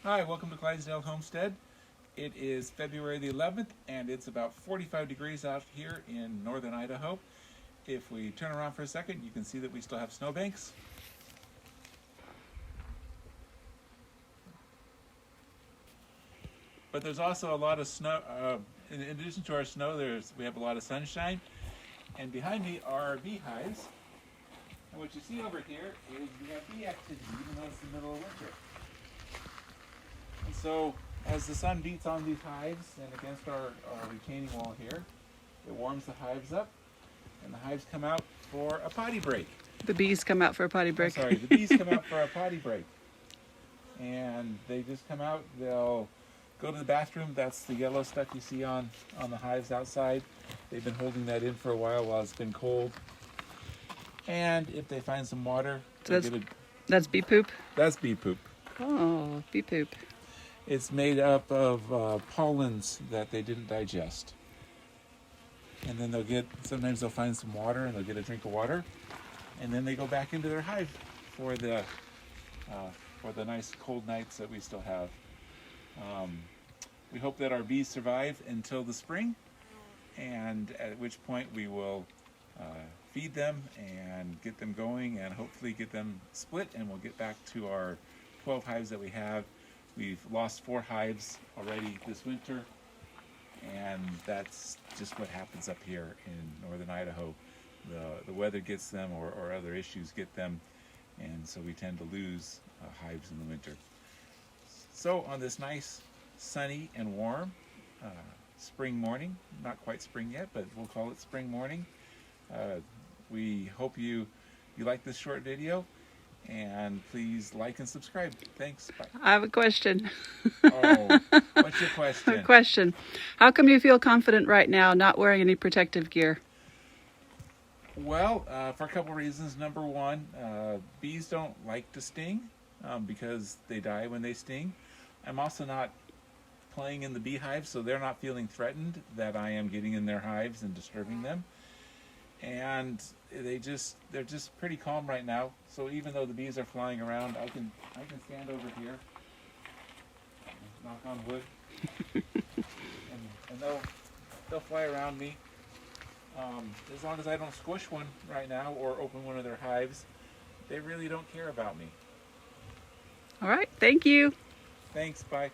Hi, welcome to Clydesdale Homestead. It is February the 11th and it's about 45 degrees out here in northern Idaho. If we turn around for a second, you can see that we still have snowbanks. But there's also a lot of snow. In addition to our snow, we have a lot of sunshine. And behind me are beehives. And what you see over here is we have bee activity, even though it's the middle of winter. And so, as the sun beats on these hives and against our retaining wall here, it warms the hives up, and the hives come out for a potty break. The bees come out for a potty break. The bees come out for a potty break. And they just come out, they'll go to the bathroom. That's the yellow stuff you see on the hives outside. They've been holding that in for a while it's been cold. And if they find some water, that's bee poop? That's bee poop. Oh, bee poop. It's made up of pollens that they didn't digest. And then sometimes they'll find some water and they'll get a drink of water. And then they go back into their hive for the nice cold nights that we still have. We hope that our bees survive until the spring, and at which point we will feed them and get them going and hopefully get them split, and we'll get back to our 12 hives that we have. We've lost 4 hives already this winter, and that's just what happens up here in northern Idaho. The weather gets them, or other issues get them, and so we tend to lose hives in the winter. So on this nice sunny and warm spring morning, not quite spring yet, but we'll call it spring morning, we hope you like this short video. And please like and subscribe. Thanks. Bye. I have a question. Oh, what's your question? A question. How come you feel confident right now not wearing any protective gear? Well, for a couple reasons. Number one, bees don't like to sting because they die when they sting. I'm also not playing in the beehive, so they're not feeling threatened that I am getting in their hives and disturbing them. And they're just pretty calm right now. So even though the bees are flying around, I can stand over here, knock on wood, and they'll fly around me. As long as I don't squish one right now or open one of their hives, they really don't care about me. All right, thank you. Thanks, bye.